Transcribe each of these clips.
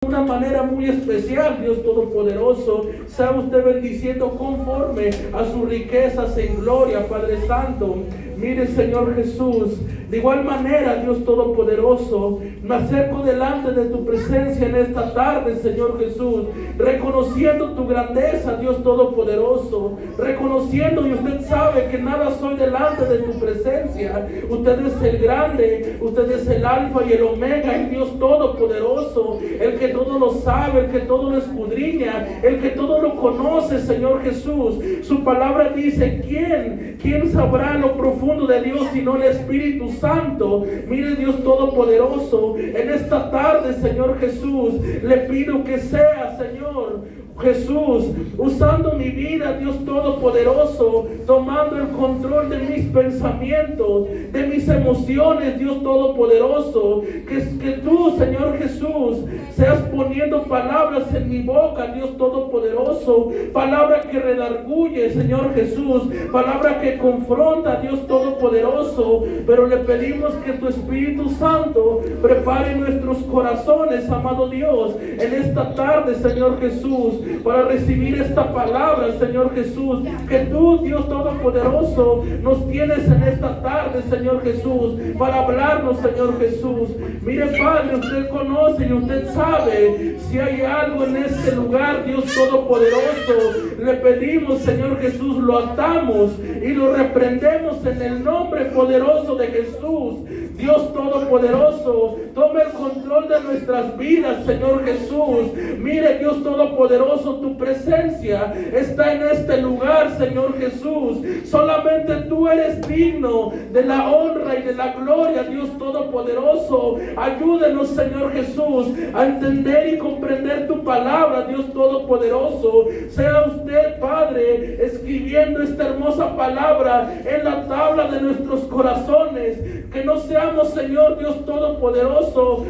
una manera muy especial, Dios Todopoderoso. Sea usted bendiciendo conforme a sus riquezas en gloria, Padre Santo. Mire, Señor Jesús, de igual manera, Dios Todopoderoso, me acerco delante de tu presencia en esta tarde, Señor Jesús, reconociendo tu grandeza, Dios Todopoderoso, reconociendo, y usted sabe que nada soy delante de tu presencia. Usted es el grande, usted es el alfa y el omega, el Dios Todopoderoso, el que todo lo sabe, el que todo lo escudriña, el que todo lo conoce, Señor Jesús. Su palabra dice, ¿quién sabrá lo profundo de Dios sino el Espíritu Santo? Mire, Dios Todopoderoso, en esta tarde, Señor Jesús, le pido que sea, Señor Jesús, usando mi vida, Dios Todopoderoso, tomando el control de mis pensamientos, de mis emociones, Dios Todopoderoso, que tú, Señor Jesús, seas poniendo palabras en mi boca, Dios Todopoderoso, palabra que redarguye, Señor Jesús, palabra que confronta, Dios Todopoderoso, pero le pedimos que tu Espíritu Santo prepare nuestros corazones, amado Dios, en esta tarde, Señor Jesús, para recibir esta palabra, Señor Jesús, que tú, Dios Todopoderoso, nos tienes en esta tarde, Señor Jesús, para hablarnos, Señor Jesús. Mire, Padre, usted conoce y usted sabe si hay algo en este lugar, Dios Todopoderoso. Le pedimos, Señor Jesús, lo atamos y lo reprendemos en el nombre poderoso de Jesús. Dios Todopoderoso, tome el control de nuestras vidas, Señor Jesús. Mire, Dios Todopoderoso, tu presencia está en este lugar, Señor Jesús. Solamente tú eres digno de la honra y de la gloria, Dios Todopoderoso. Ayúdenos, Señor Jesús, a entender y comprender tu palabra, Dios Todopoderoso. Sea usted, Padre, escribiendo esta hermosa palabra en la tabla de nuestros corazones. Que no seamos, Señor Dios Todopoderoso,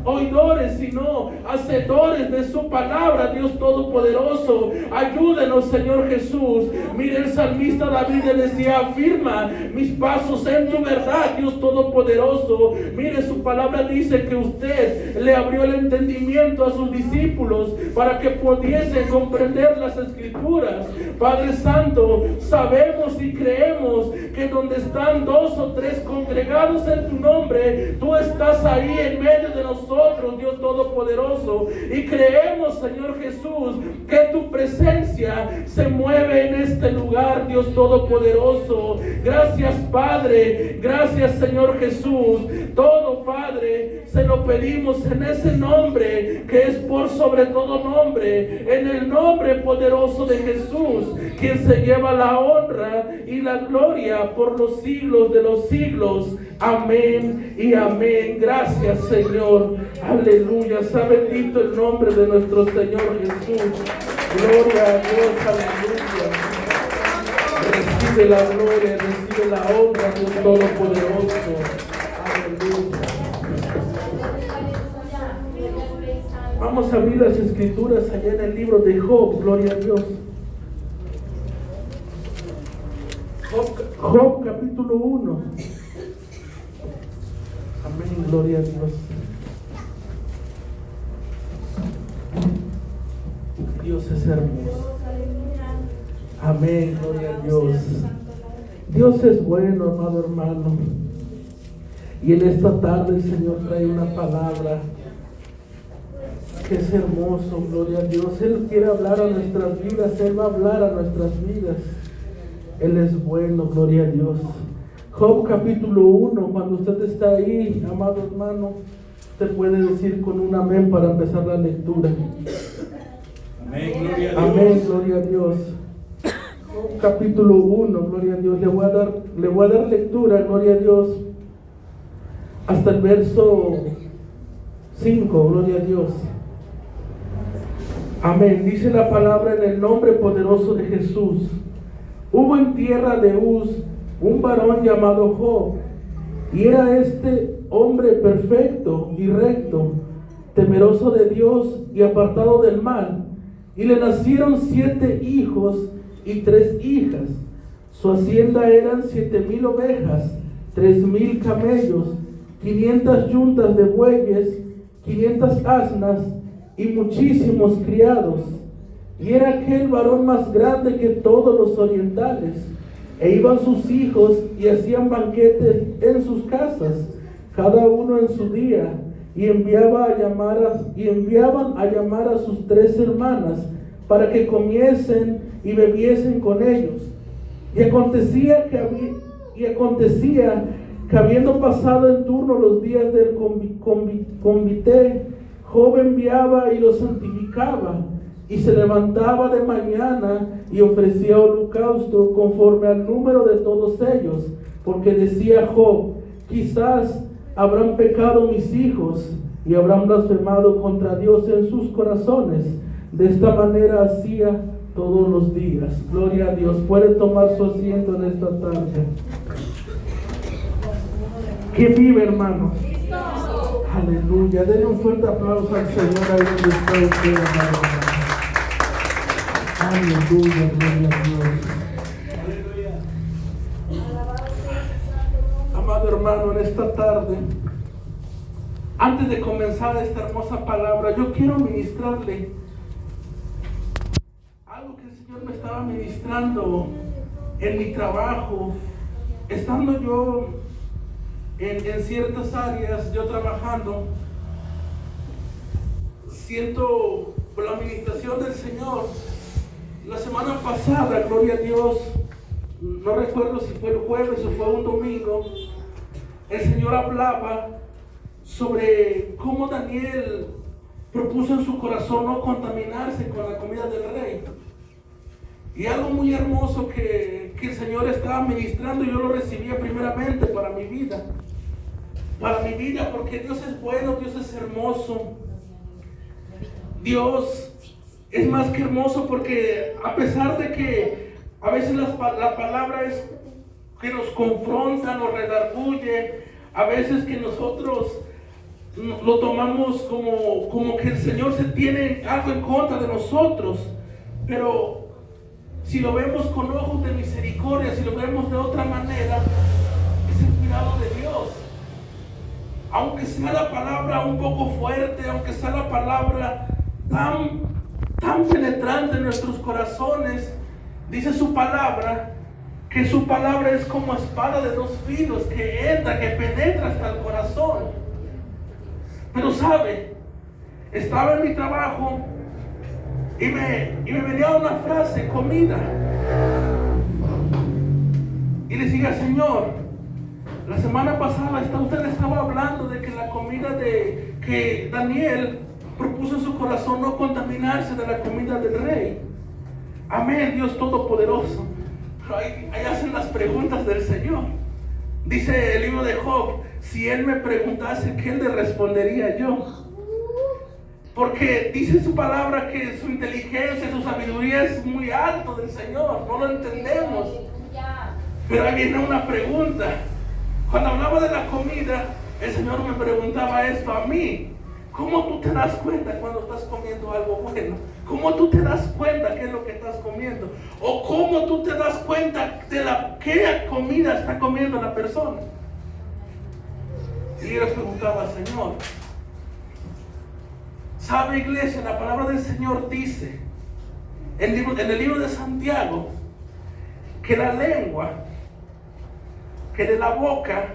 oidores, sino hacedores de su palabra, Dios Todopoderoso. Ayúdenos, Señor Jesús. Mire, el salmista David le decía, afirma mis pasos en tu verdad, Dios Todopoderoso. Mire, su palabra dice que usted le abrió el entendimiento a sus discípulos para que pudiesen comprender las Escrituras. Padre Santo, sabemos y creemos que donde están dos o tres congregados en tu nombre, tú estás ahí en medio de nosotros, Dios Todopoderoso. Y creemos, Señor Jesús, que tu presencia se mueve en este lugar, Dios Todopoderoso. Gracias, Padre. Gracias, Señor Jesús. Todo, Padre, se lo pedimos en ese nombre que es por sobre todo nombre, en el nombre poderoso de Jesús, quien se lleva la honra y la gloria por los siglos de los siglos. Amén y amén. Gracias, Señor. Aleluya. Sea bendito el nombre de nuestro Señor Jesús. Gloria a Dios. Aleluya. Recibe la gloria, recibe la honra, Dios Todopoderoso. Aleluya. Vamos a abrir las Escrituras allá en el libro de Job. Gloria a Dios. Job capítulo 1. Amén, gloria a Dios. Dios es hermoso. Amén, gloria a Dios. Dios es bueno, amado hermano. Y en esta tarde el Señor trae una palabra que es hermoso, gloria a Dios. Él quiere hablar a nuestras vidas, Él va a hablar a nuestras vidas. Él es bueno, gloria a Dios. Job capítulo 1, cuando usted está ahí, amado hermano, usted puede decir con un amén para empezar la lectura. Amén, gloria a Dios. Amén, gloria a Dios. Job capítulo 1, gloria a Dios. Le voy a dar lectura, gloria a Dios, hasta el verso 5, gloria a Dios. Amén. Dice la palabra en el nombre poderoso de Jesús. Hubo en tierra de Uz un varón llamado Job, y era este hombre perfecto y recto, temeroso de Dios y apartado del mal, y le nacieron 7 hijos y 3 hijas. Su hacienda eran 7,000 ovejas, 3,000 camellos, 500 yuntas de bueyes, 500 asnas y muchísimos criados. Y era aquel varón más grande que todos los orientales. E iban sus hijos y hacían banquetes en sus casas, cada uno en su día, y enviaban a llamar a sus 3 hermanas para que comiesen y bebiesen con ellos. Y acontecía que habiendo pasado el turno los días del convite, Job enviaba y los santificaba, y se levantaba de mañana y ofrecía holocausto conforme al número de todos ellos, porque decía Job: quizás habrán pecado mis hijos y habrán blasfemado contra Dios en sus corazones. De esta manera hacía todos los días. Gloria a Dios. Puede tomar su asiento en esta tarde. ¿Quién vive, hermano? Aleluya. Denle un fuerte aplauso al Señor ahí donde está usted, hermano. Aleluya, gloria a Dios. Amado hermano, en esta tarde, antes de comenzar esta hermosa palabra, yo quiero ministrarle algo que el Señor me estaba ministrando en mi trabajo. Estando yo en ciertas áreas, yo trabajando, siento por la administración del Señor. La semana pasada, gloria a Dios, no recuerdo si fue el jueves o fue un domingo, el Señor hablaba sobre cómo Daniel propuso en su corazón no contaminarse con la comida del rey. Y algo muy hermoso que el Señor estaba ministrando, yo lo recibía primeramente para mi vida. Para mi vida, porque Dios es bueno, Dios es hermoso. Dios es más que hermoso, porque a pesar de que a veces la palabra es que nos confronta, nos redarguye, a veces que nosotros lo tomamos como que el Señor se tiene algo en contra de nosotros, pero si lo vemos con ojos de misericordia, si lo vemos de otra manera, es el cuidado de Dios. Aunque sea la palabra un poco fuerte, aunque sea la palabra tan penetrante en nuestros corazones, dice su palabra, que su palabra es como espada de 2 filos, que entra, que penetra hasta el corazón. Pero sabe, estaba en mi trabajo y me venía una frase: comida. Y le decía: Señor, la semana pasada usted estaba hablando de que la comida que Daniel propuso en su corazón no contaminarse de la comida del rey. Amén, Dios Todopoderoso. Pero ahí hacen las preguntas del Señor. Dice el libro de Job: si él me preguntase, ¿qué le respondería yo? Porque dice su palabra que su inteligencia, su sabiduría es muy alto del Señor. No lo entendemos. Pero ahí viene una pregunta. Cuando hablaba de la comida, el Señor me preguntaba esto a mí: ¿cómo tú te das cuenta cuando estás comiendo algo bueno? ¿Cómo tú te das cuenta qué es lo que estás comiendo? ¿O cómo tú te das cuenta de qué comida está comiendo la persona? Y yo le preguntaba: Señor, ¿sabe, iglesia? La palabra del Señor dice en el libro de Santiago que la lengua, que de la boca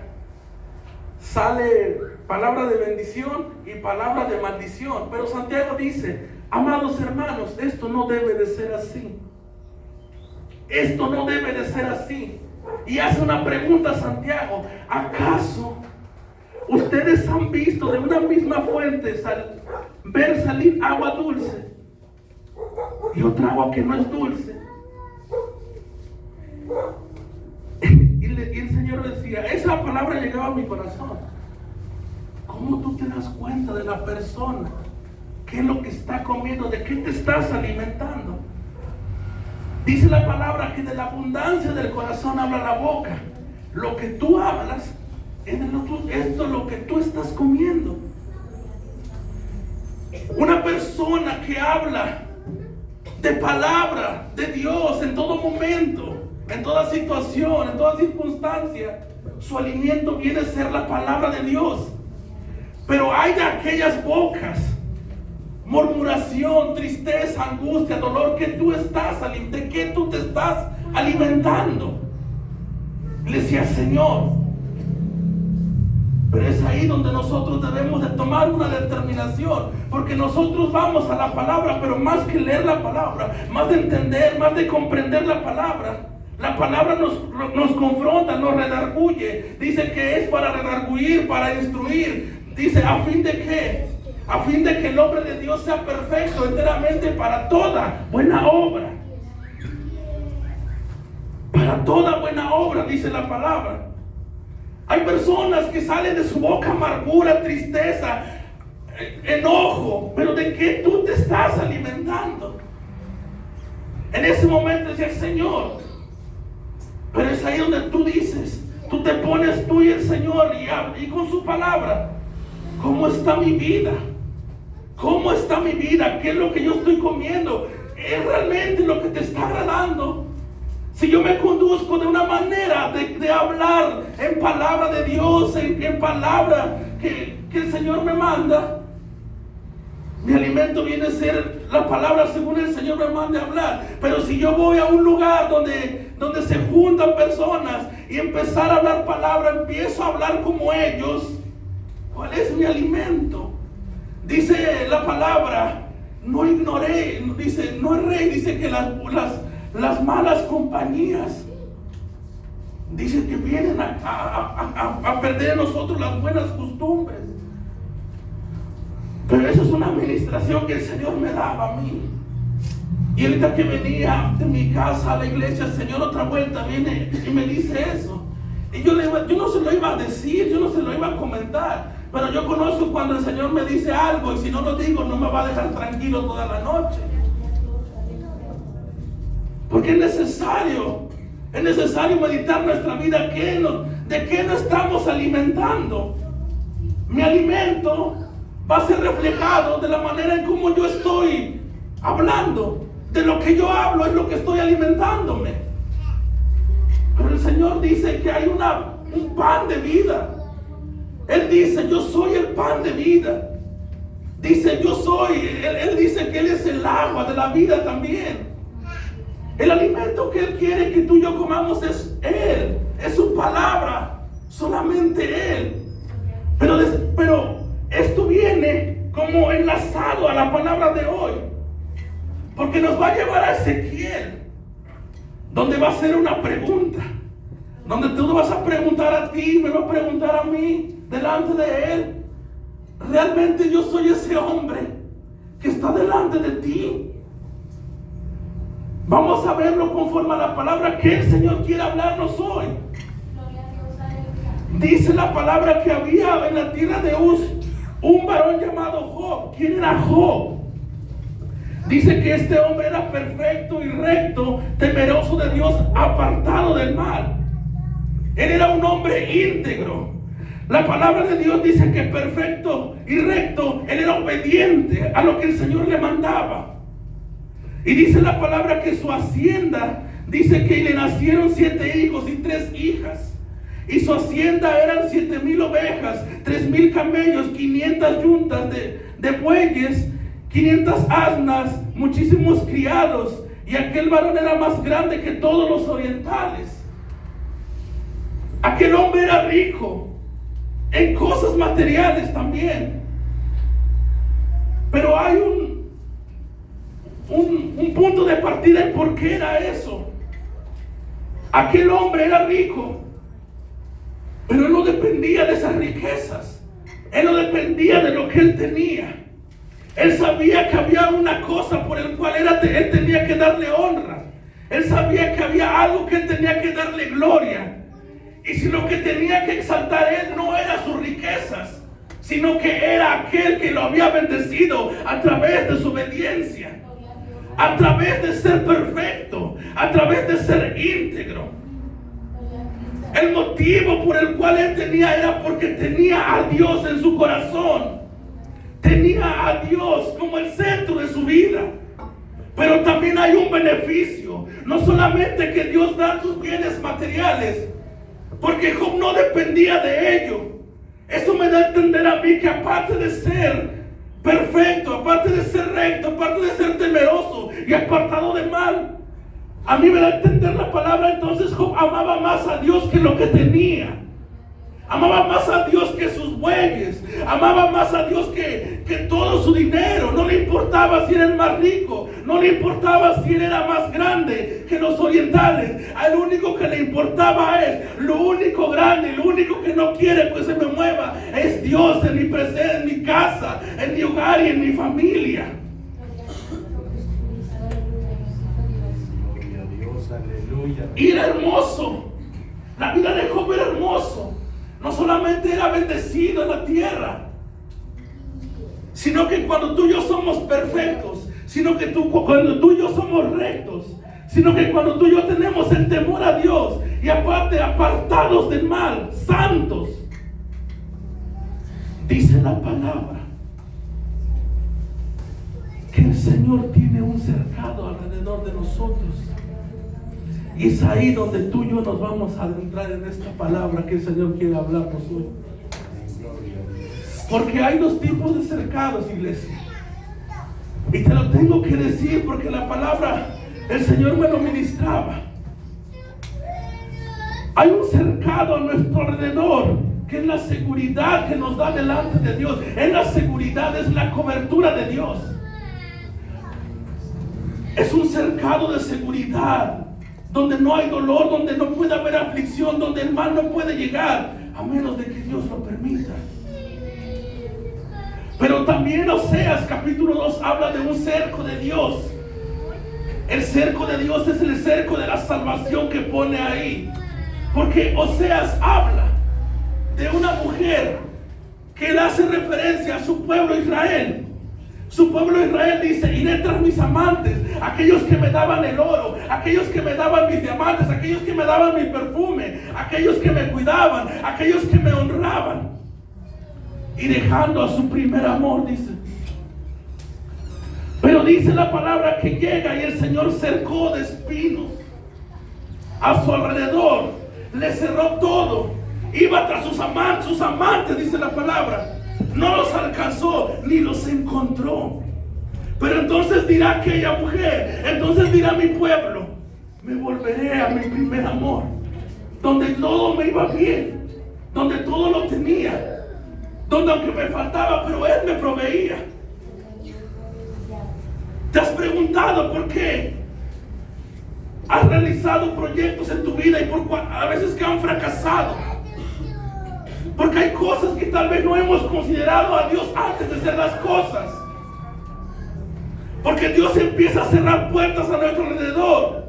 sale palabra de bendición y palabra de maldición. Pero Santiago dice: amados hermanos, esto no debe de ser así. Esto no debe de ser así. Y hace una pregunta Santiago: ¿acaso ustedes han visto de una misma fuente ver salir agua dulce y otra agua que no es dulce? Y el Señor decía, esa palabra llegaba a mi corazón: ¿cómo tú te das cuenta de la persona? ¿Qué es lo que está comiendo? ¿De qué te estás alimentando? Dice la palabra que de la abundancia del corazón habla la boca. Lo que tú hablas, esto es lo que tú estás comiendo. Una persona que habla de palabra de Dios en todo momento, en toda situación, en toda circunstancia, su alimento viene a ser la palabra de Dios. Pero hay de aquellas bocas murmuración, tristeza, angustia, dolor, ¿de qué tú te estás alimentando? Y le decía, Señor. Pero es ahí donde nosotros debemos de tomar una determinación, porque nosotros vamos a la palabra, pero más que leer la palabra, más de entender, más de comprender la palabra nos confronta, nos redarguye. Dice que es para redarguir, para instruir. Dice, ¿a fin de qué? A fin de que el hombre de Dios sea perfecto, enteramente para toda buena obra. Para toda buena obra, dice la palabra. Hay personas que salen de su boca amargura, tristeza, enojo, pero ¿de qué tú te estás alimentando? En ese momento decía, Señor, pero es ahí donde tú dices, tú te pones tú y el Señor y con su palabra, ¿cómo está mi vida? ¿Cómo está mi vida? ¿Qué es lo que yo estoy comiendo? ¿Es realmente lo que te está agradando? Si yo me conduzco de una manera de hablar en palabra de Dios, en palabra que el Señor me manda, mi alimento viene a ser la palabra según el Señor me mande a hablar. Pero si yo voy a un lugar donde se juntan personas y empezar a hablar palabra, empiezo a hablar como ellos, ¿cuál es mi alimento? Dice la palabra, no ignoré, dice, no erré, dice que las malas compañías, dice que vienen a perder en nosotros las buenas costumbres. Pero eso es una administración que el Señor me daba a mí. Y ahorita que venía de mi casa a la iglesia, el Señor otra vuelta viene y me dice eso. Y yo no se lo iba a decir, yo no se lo iba a comentar. Pero yo conozco cuando el Señor me dice algo y si no lo digo no me va a dejar tranquilo toda la noche. Porque es necesario meditar nuestra vida. ¿De qué nos estamos alimentando? Mi alimento va a ser reflejado de la manera en cómo yo estoy hablando. De lo que yo hablo es lo que estoy alimentándome. Pero el Señor dice que hay un pan de vida. Él dice, yo soy el pan de vida. Dice, Él dice que Él es el agua de la vida también. El alimento que Él quiere que tú y yo comamos es Él, es su palabra, solamente Él. Pero esto viene como enlazado a la palabra de hoy, porque nos va a llevar a Ezequiel, donde va a ser una pregunta, donde tú vas a preguntar a ti, me va a preguntar a mí, delante de Él, ¿realmente yo soy ese hombre que está delante de ti? Vamos a verlo conforme a la palabra que el Señor quiere hablarnos hoy. Dice la palabra que había en la tierra de Uz un varón llamado Job. ¿Quién era Job? Dice que este hombre era perfecto y recto, temeroso de Dios, apartado del mal. Él era un hombre íntegro. La palabra de Dios dice que perfecto y recto, él era obediente a lo que el Señor le mandaba. Y dice la palabra que su hacienda, dice que le nacieron 7 hijos y 3 hijas. Y su hacienda eran 7,000 ovejas, 3,000 camellos, 500 yuntas de bueyes, 500 asnas, muchísimos criados. Y aquel varón era más grande que todos los orientales. Aquel hombre era rico en cosas materiales también. Pero hay un punto de partida en por qué era eso. Aquel hombre era rico, pero él no dependía de esas riquezas. Él no dependía de lo que él tenía. Él sabía que había una cosa por el cual él tenía que darle honra. Él sabía que había algo que él tenía que darle gloria. Y si lo que tenía que exaltar él no era sus riquezas, sino que era aquel que lo había bendecido a través de su obediencia, a través de ser perfecto, a través de ser íntegro. El motivo por el cual él tenía era porque tenía a Dios en su corazón. Tenía a Dios como el centro de su vida. Pero también hay un beneficio. No solamente que Dios da tus bienes materiales, porque Job no dependía de ello. Eso me da a entender a mí que aparte de ser perfecto, aparte de ser recto, aparte de ser temeroso y apartado de mal. A mí me da a entender la palabra, entonces Job amaba más a Dios que lo que tenía. Amaba más a Dios que sus bueyes. Amaba más a Dios que todo su dinero. No le importaba si era el más rico. No le importaba si él era más grande que los orientales. Al único que le importaba es lo único grande, lo único que no quiere que se me mueva es Dios en mi presencia, en mi casa, en mi hogar y en mi familia. Gloria a Dios, aleluya. Y era hermoso. La vida de Job era hermoso. No solamente era bendecido en la tierra, sino que cuando tú y yo somos perfectos, sino que cuando tú y yo somos rectos, sino que cuando tú y yo tenemos el temor a Dios y aparte apartados del mal, santos, dice la palabra que el Señor tiene un cercado alrededor de nosotros. Y es ahí donde tú y yo nos vamos a adentrar en esta palabra que el Señor quiere hablarnos hoy. Porque hay dos tipos de cercados, iglesia. Y te lo tengo que decir porque la palabra, el Señor me lo ministraba. Hay un cercado a nuestro alrededor, que es la seguridad que nos da delante de Dios. Es la seguridad, es la cobertura de Dios. Es un cercado de seguridad, donde no hay dolor, donde no puede haber aflicción, donde el mal no puede llegar, a menos de que Dios lo permita. Pero también Oseas capítulo 2 habla de un cerco de Dios. El cerco de Dios es el cerco de la salvación que pone ahí. Porque Oseas habla de una mujer que él hace referencia a su pueblo Israel. Su pueblo Israel dice: iré tras mis amantes, aquellos que me daban el oro, aquellos que me daban mis diamantes, aquellos que me daban mi perfume, aquellos que me cuidaban, aquellos que me honraban. Y dejando a su primer amor, dice. Pero dice la palabra que llega y el Señor cercó de espinos a su alrededor, le cerró todo, iba tras sus amantes, dice la palabra. No los alcanzó ni los encontró. Pero entonces dirá aquella mujer, entonces dirá mi pueblo: me volveré a mi primer amor, donde todo me iba bien, donde todo lo tenía, donde aunque me faltaba, pero Él me proveía. ¿Te has preguntado por qué has realizado proyectos en tu vida y a veces que han fracasado? Porque hay cosas que tal vez no hemos considerado a Dios antes de hacer las cosas. Porque Dios empieza a cerrar puertas a nuestro alrededor.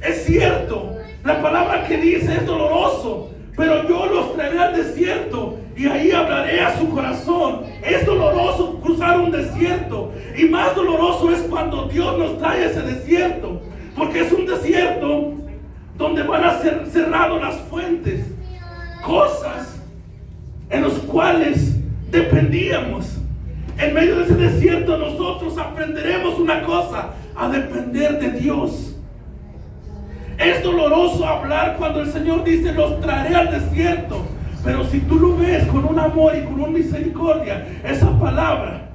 Es cierto, la palabra que dice es doloroso, pero yo los traeré al desierto y ahí hablaré a su corazón. Es doloroso cruzar un desierto, y más doloroso es cuando Dios nos trae ese desierto, porque es un desierto donde van a ser cerradas las fuentes, cosas en los cuales dependíamos. En medio de ese desierto nosotros aprenderemos una cosa: a depender de Dios. Es doloroso hablar cuando el Señor dice: los traeré al desierto. Pero si tú lo ves con un amor y con una misericordia, esa palabra,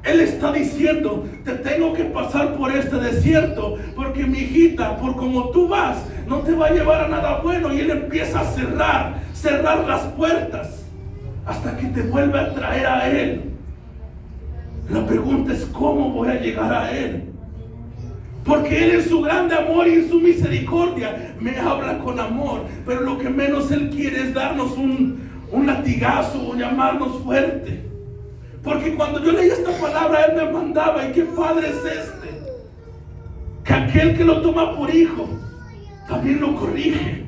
Él está diciendo: te tengo que pasar por este desierto, porque mi hijita, por como tú vas, no te va a llevar a nada bueno. Y Él empieza a cerrar las puertas hasta que te vuelve a traer a Él. La pregunta es: ¿cómo voy a llegar a Él? Porque Él en su grande amor y en su misericordia me habla con amor, pero lo que menos Él quiere es darnos un latigazo o llamarnos fuerte. Porque cuando yo leí esta palabra, Él me mandaba: ¿y qué padre es este? Que aquel que lo toma por hijo también lo corrige.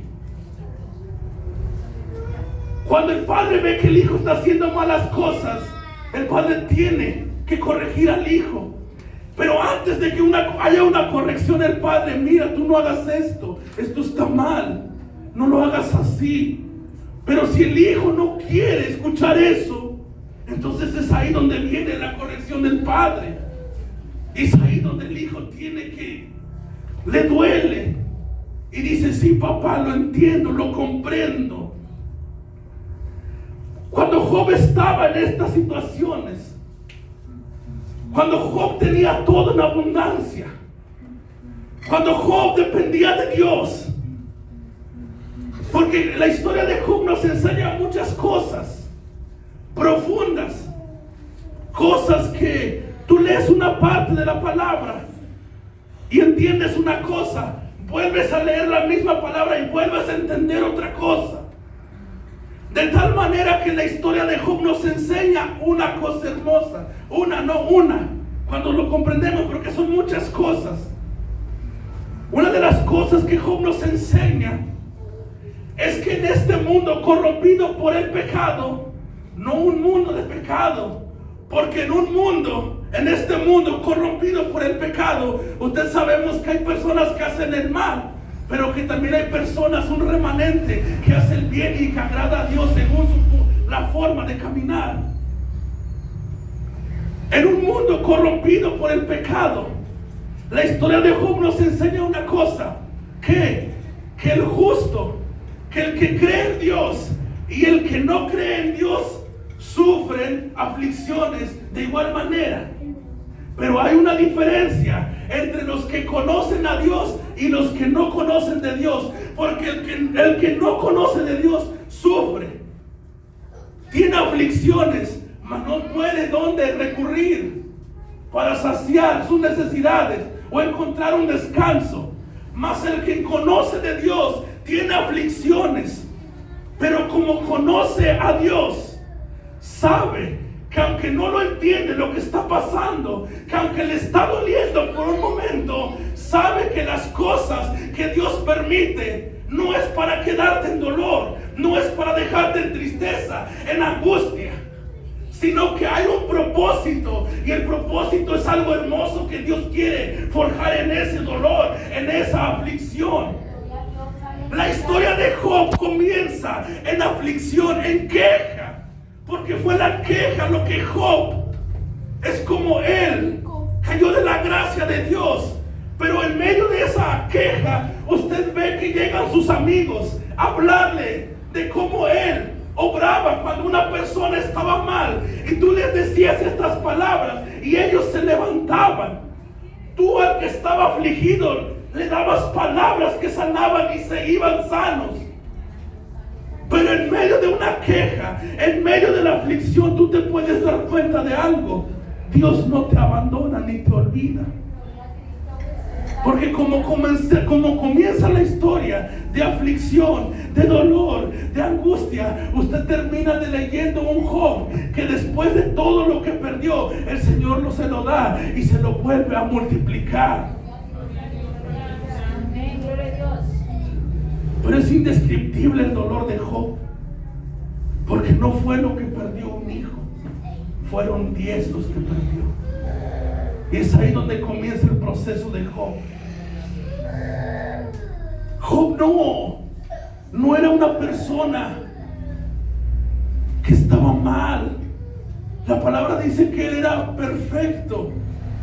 Cuando el padre ve que el hijo está haciendo malas cosas, el padre tiene que corregir al hijo. Pero antes de que haya una corrección, el padre: mira, tú no hagas esto está mal, no lo hagas así. Pero si el hijo no quiere escuchar eso, entonces es ahí donde viene la corrección del padre. Es ahí donde el hijo le duele y dice: sí, papá, lo entiendo, lo comprendo. Cuando Job estaba en estas situaciones, Cuando Job tenía todo en abundancia. Cuando Job dependía de Dios. Porque la historia de Job nos enseña muchas cosas profundas. Cosas que tú lees una parte de la palabra y entiendes una cosa. Vuelves a leer la misma palabra y vuelves a entender otra cosa. De tal manera que la historia de Job nos enseña una cosa hermosa. Una. Cuando lo comprendemos, porque son muchas cosas. Una de las cosas que Job nos enseña es que en este mundo corrompido por el pecado, no un mundo de pecado, porque en este mundo corrompido por el pecado, ustedes sabemos que hay personas que hacen el mal, pero que también hay personas, un remanente, que hace el bien y que agrada a Dios según la forma de caminar. En un mundo corrompido por el pecado, la historia de Job nos enseña una cosa, que el justo, que el que cree en Dios y el que no cree en Dios sufren aflicciones de igual manera. Pero hay una diferencia entre los que conocen a Dios y los que no conocen de Dios. Porque el que no conoce de Dios sufre, tiene aflicciones, mas no puede dónde recurrir para saciar sus necesidades o encontrar un descanso. Mas el que conoce de Dios tiene aflicciones, pero como conoce a Dios, sabe que aunque no lo entiende lo que está pasando, que aunque le está doliendo por un momento, sabe que las cosas que Dios permite no es para quedarte en dolor, no es para dejarte en tristeza, en angustia, sino que hay un propósito, y el propósito es algo hermoso que Dios quiere forjar en ese dolor, en esa aflicción. La historia de Job comienza en aflicción, en queja, porque fue la queja lo que Job, es como él cayó de la gracia de Dios. Pero en medio de esa queja, usted ve que llegan sus amigos a hablarle de cómo él obraba cuando una persona estaba mal, y tú les decías estas palabras y ellos se levantaban. Tú al que estaba afligido le dabas palabras que sanaban y se iban sanos. Pero en medio de una queja, en medio de la aflicción, tú te puedes dar cuenta de algo: Dios no te abandona ni te olvida. Porque como comienza la historia de aflicción, de dolor, de angustia, usted termina leyendo un Job que después de todo lo que perdió, el Señor no se lo da y se lo vuelve a multiplicar. Pero es indescriptible el dolor de Job, porque no fue lo que perdió un hijo, fueron 10 los que perdió. Y es ahí donde comienza el proceso de Job. Job no era una persona que estaba mal. La palabra dice que él era perfecto,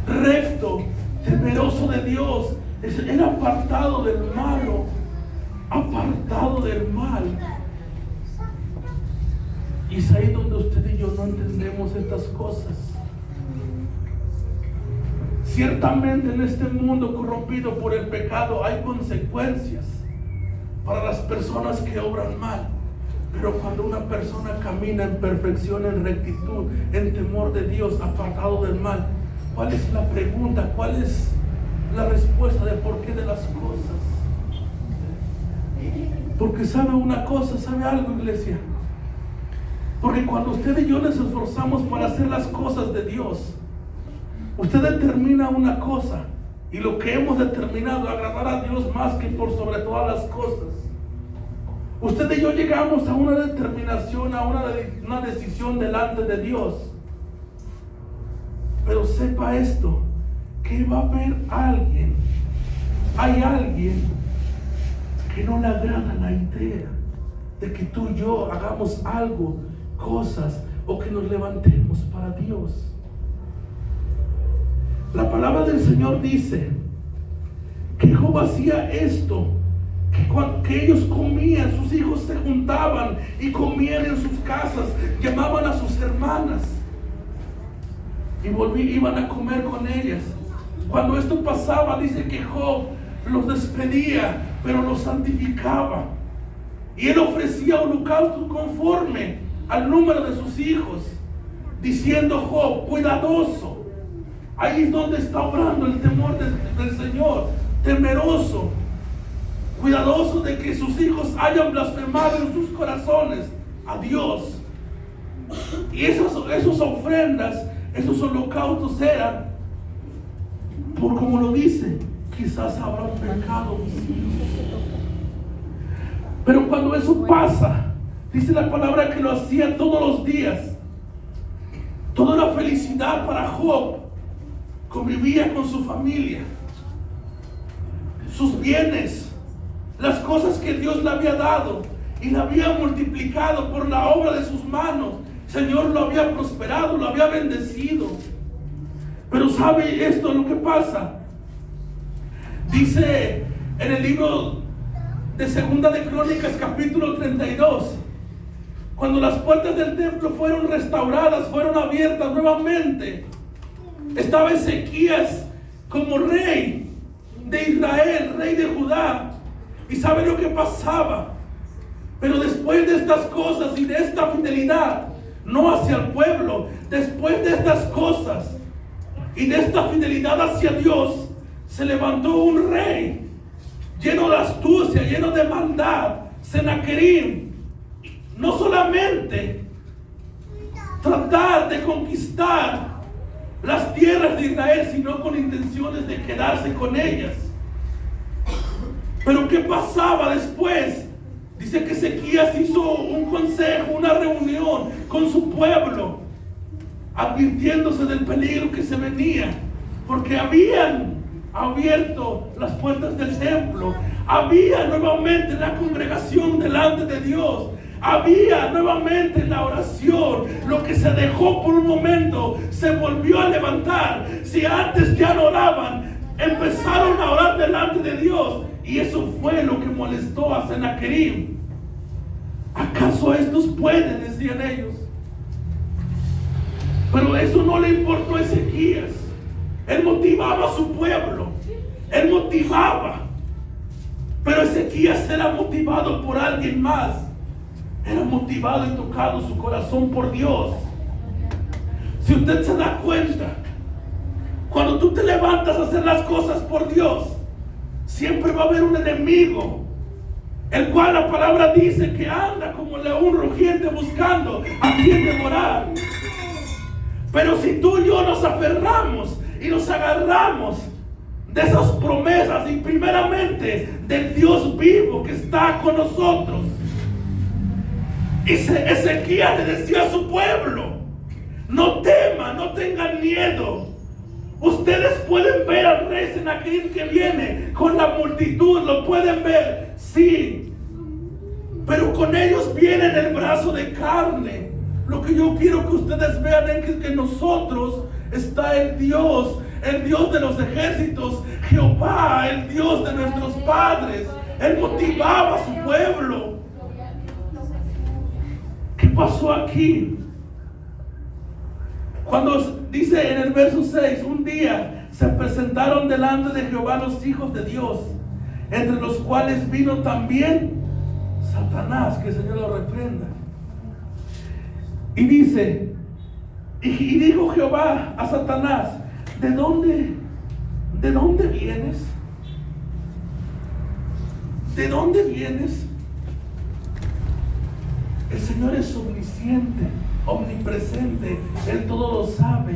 recto, temeroso de Dios. Era apartado del malo, apartado del mal. Y es ahí donde usted y yo no entendemos estas cosas. Ciertamente en este mundo corrompido por el pecado hay consecuencias para las personas que obran mal. Pero cuando una persona camina en perfección, en rectitud, en temor de Dios, apartado del mal, ¿cuál es la pregunta? ¿Cuál es la respuesta de por qué de las cosas? Porque sabe una cosa, sabe algo, iglesia. Porque cuando usted y yo nos esforzamos para hacer las cosas de Dios, usted determina una cosa, y lo que hemos determinado, agradar a Dios más que por sobre todas las cosas. Usted y yo llegamos a una determinación, a una decisión delante de Dios. Pero sepa esto, que va a haber alguien, hay alguien que no le agrada la idea de que tú y yo hagamos algo, cosas, o que nos levantemos para Dios. La palabra del Señor dice que Job hacía esto, que ellos comían, sus hijos se juntaban y comían en sus casas, llamaban a sus hermanas. iban a comer con ellas. Cuando esto pasaba, dice que Job los despedía, pero los santificaba. Y él ofrecía holocaustos conforme al número de sus hijos, diciendo Job, cuidadoso. Ahí es donde está obrando el temor del Señor, temeroso, cuidadoso de que sus hijos hayan blasfemado en sus corazones a Dios. Y esas ofrendas, esos holocaustos eran, por como lo dice, quizás habrán pecado mis hijos. Pero cuando eso pasa, dice la palabra que lo hacía todos los días. Toda la felicidad para Job. Convivía con su familia, sus bienes, las cosas que Dios le había dado y le había multiplicado por la obra de sus manos. El Señor lo había prosperado, lo había bendecido. Pero ¿sabe esto lo que pasa? Dice en el libro de Segunda de Crónicas, capítulo 32, cuando las puertas del templo fueron restauradas, fueron abiertas nuevamente, estaba Ezequías como rey de Israel, rey de Judá. ¿Y sabe lo que pasaba? Pero después de estas cosas y de esta fidelidad, no hacia el pueblo, después de estas cosas y de esta fidelidad hacia Dios, se levantó un rey lleno de astucia, lleno de maldad, Sennacherib. No solamente tratar de conquistar las tierras de Israel, sino con intenciones de quedarse con ellas. Pero ¿qué pasaba después? Dice que Ezequías hizo un consejo, una reunión con su pueblo, advirtiéndose del peligro que se venía, porque habían abierto las puertas del templo, había nuevamente la congregación delante de Dios, había nuevamente la oración. Lo que se dejó por un momento se volvió a levantar. Si antes ya no oraban, empezaron a orar delante de Dios. Y eso fue lo que molestó a Sennacherib. ¿Acaso estos pueden?, decían ellos. Pero eso no le importó a Ezequías. Él motivaba a su pueblo. Él motivaba. Pero Ezequías era motivado por alguien más. Era motivado y tocado su corazón por Dios. Si usted se da cuenta, cuando tú te levantas a hacer las cosas por Dios, siempre va a haber un enemigo, el cual la palabra dice que anda como león rugiente buscando a quien devorar. Pero si tú y yo nos aferramos y nos agarramos de esas promesas, y primeramente del Dios vivo que está con nosotros, y Ezequías le decía a su pueblo: no teman, no tengan miedo. Ustedes pueden ver al rey Sennacherib que viene con la multitud, lo pueden ver, sí, pero con ellos viene en el brazo de carne. Lo que yo quiero que ustedes vean es que en nosotros está el Dios de los ejércitos, Jehová, el Dios de nuestros padres. Él motivaba a su pueblo. ¿Qué pasó aquí? Cuando dice en el verso 6, un día se presentaron delante de Jehová los hijos de Dios, entre los cuales vino también Satanás, que el Señor lo reprenda. Y dice, y dijo Jehová a Satanás: ¿de dónde vienes? ¿De dónde vienes? El Señor es omnisciente, omnipresente. Él todo lo sabe.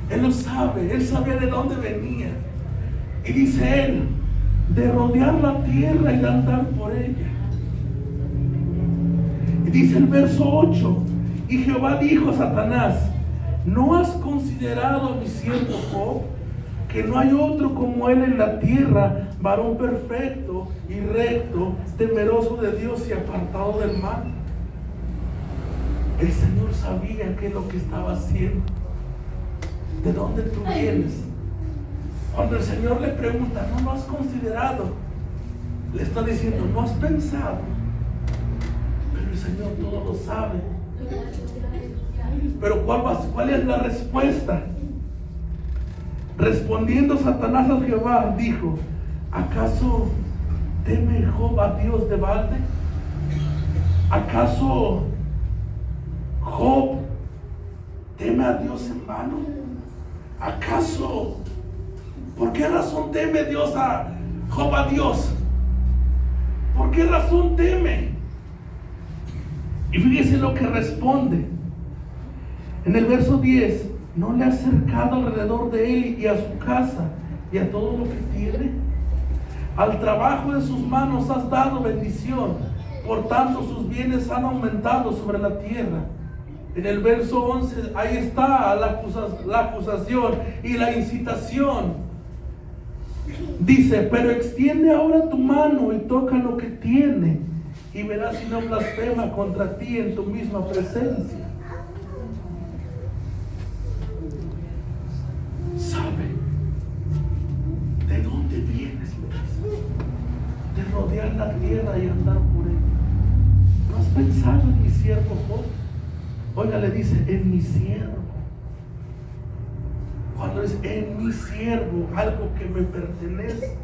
Él lo sabe. Él sabía de dónde venía. Y dice él: de rodear la tierra y de andar por ella. Y dice el verso 8: y Jehová dijo a Satanás: ¿no has considerado a mi siervo Job, que no hay otro como él en la tierra, varón perfecto y recto, temeroso de Dios y apartado del mal? El Señor sabía qué es lo que estaba haciendo. ¿De dónde tú vienes? Cuando el Señor le pregunta: ¿no lo has considerado?, le está diciendo: ¿no has pensado? Pero el Señor todo lo sabe. Pero ¿cuál es la respuesta? Respondiendo Satanás a Jehová, dijo: ¿acaso teme Job a Dios de balde? ¿Acaso Job teme a Dios en vano? ¿Acaso? ¿Por qué razón teme Job a Dios? ¿Por qué razón teme? Y fíjese lo que responde. En el verso 10: ¿no le has cercado alrededor de él y a su casa y a todo lo que tiene? Al trabajo de sus manos has dado bendición, por tanto sus bienes han aumentado sobre la tierra. En el verso 11, ahí está la acusación y la incitación. Dice: pero extiende ahora tu mano y toca lo que tiene, y verás si no blasfema contra ti en tu misma presencia. ¿Sabe de dónde vienes, Luis? De rodear la tierra y andar por ella. ¿No has pensado en mi siervo Job? Oiga, le dice: en mi siervo. Cuando es en mi siervo, algo que me pertenece,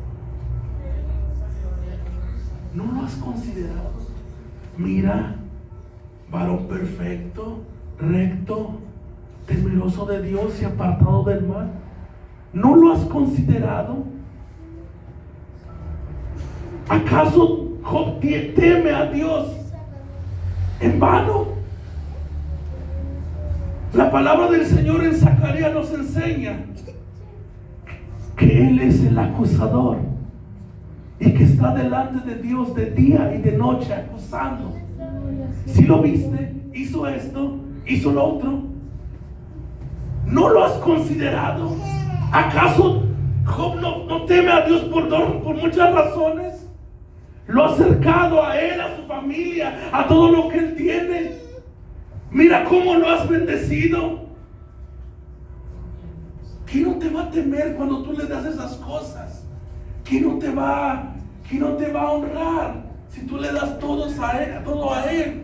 ¿no lo has considerado? Mira, varón perfecto, recto, temeroso de Dios y apartado del mal. ¿No lo has considerado? ¿Acaso Job teme a Dios en vano? La palabra del Señor en Zacarías nos enseña que Él es el acusador y que está delante de Dios de día y de noche acusando. Si lo viste, hizo esto, hizo lo otro. ¿No lo has considerado? ¿Acaso Job no teme a Dios por muchas razones? Lo ha acercado a él, a su familia, a todo lo que él tiene. Mira cómo lo has bendecido. ¿Quién no te va a temer cuando tú le das esas cosas? ¿Quién no te va a honrar si tú le das todo a él?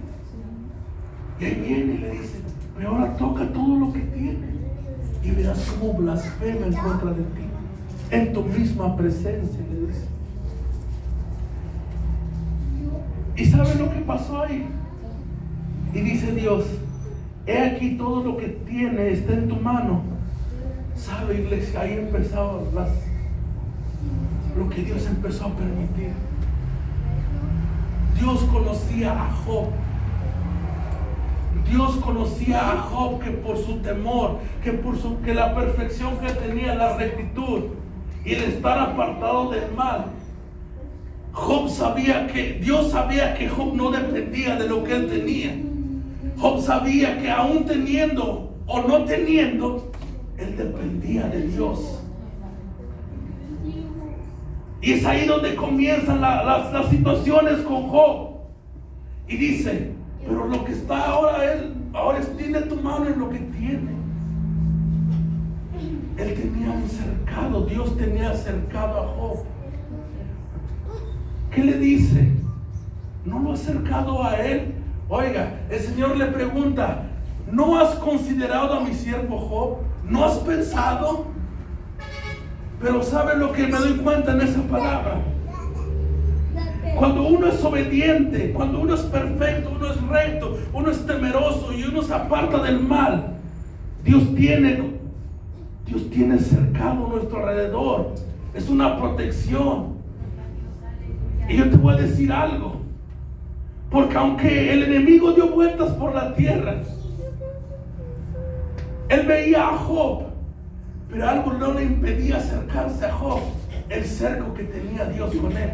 Y ahí viene y le dice: pero ahora toca todo lo que tiene y verás cómo blasfema en contra de ti en tu misma presencia, le dice. ¿Y sabe lo que pasó ahí? Y dice Dios: he aquí todo lo que tiene está en tu mano. ¿Sabe, iglesia? Ahí empezaron lo que Dios empezó a permitir. Dios conocía a Job. Dios conocía a Job, que por su temor, que la perfección que tenía, la rectitud y el estar apartado del mal, Dios sabía que Job no dependía de lo que él tenía. Job sabía que aún teniendo o no teniendo, él dependía de Dios. Y es ahí donde comienzan las situaciones con Job. Y dice: pero lo que está ahora extiende tu mano en lo que tiene. Él tenía un cercado, Dios tenía cercado a Job. ¿Qué le dice? ¿No lo ha acercado a él? Oiga, el Señor le pregunta: ¿no has considerado a mi siervo Job? ¿No has pensado? Pero ¿sabe lo que me doy cuenta en esa palabra? Cuando uno es obediente, cuando uno es perfecto, uno es recto, uno es temeroso y uno se aparta del mal, Dios tiene cercado a nuestro alrededor. Es una protección. Y yo te voy a decir algo, porque aunque el enemigo dio vueltas por la tierra, él veía a Job, pero algo no le impedía acercarse a Job: el cerco que tenía Dios con él.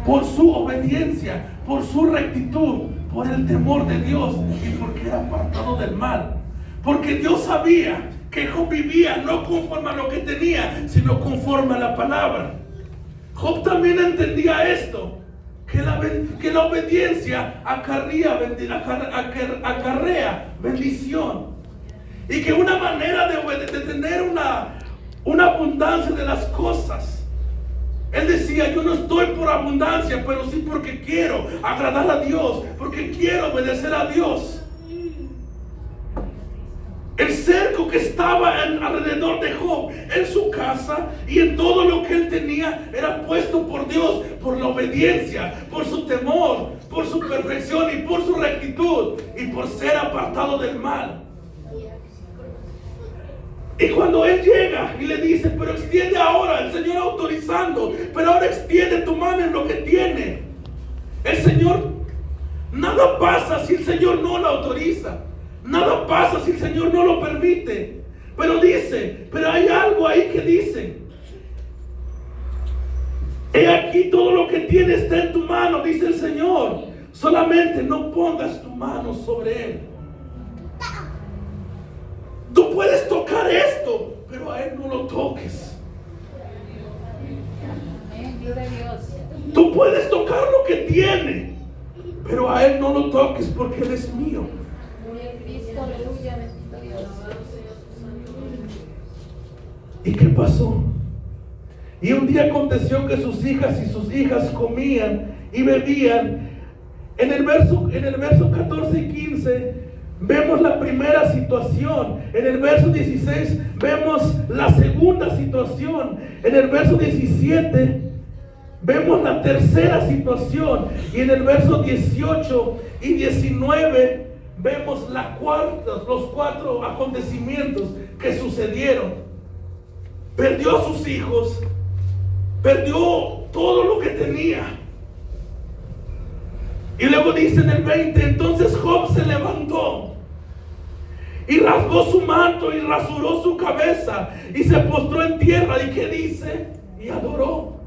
Por su obediencia, por su rectitud, por el temor de Dios y porque era apartado del mal. Porque Dios sabía que Job vivía no conforme a lo que tenía, sino conforme a la palabra. Job también entendía esto, que la obediencia acarrea bendición. Y que una manera de tener una abundancia de las cosas. Él decía: yo no estoy por abundancia, pero sí porque quiero agradar a Dios, porque quiero obedecer a Dios. el cerco que estaba alrededor de Job, en su casa y en todo lo que él tenía, era puesto por Dios, por la obediencia, por su temor, por su perfección y por su rectitud y por ser apartado del mal. Y cuando él llega y le dice, pero extiende ahora, el Señor autorizando, pero ahora extiende tu mano en lo que tiene. El Señor, nada pasa si el Señor no lo autoriza. Nada pasa si el Señor no lo permite. Pero dice, pero hay algo ahí que dice: he aquí todo lo que tienes está en tu mano, dice el Señor. Solamente no pongas tu mano sobre él. Tú puedes tocar esto, pero a él no lo toques. Tú puedes tocar lo que tiene, pero a él no lo toques porque él es mío. ¿Y qué pasó? Y un día aconteció que sus hijas y sus hijas comían y bebían. En el verso 14 y 15 vemos la primera situación. En el verso 16 vemos la segunda situación. En el verso 17 vemos la tercera situación. Y en el verso 18 y 19 vemos los cuatro acontecimientos que sucedieron. Perdió a sus hijos, perdió todo lo que tenía. Y luego dice en el 20, entonces Job se levantó y rasgó su manto y rasuró su cabeza y se postró en tierra. ¿Y qué dice? Y adoró.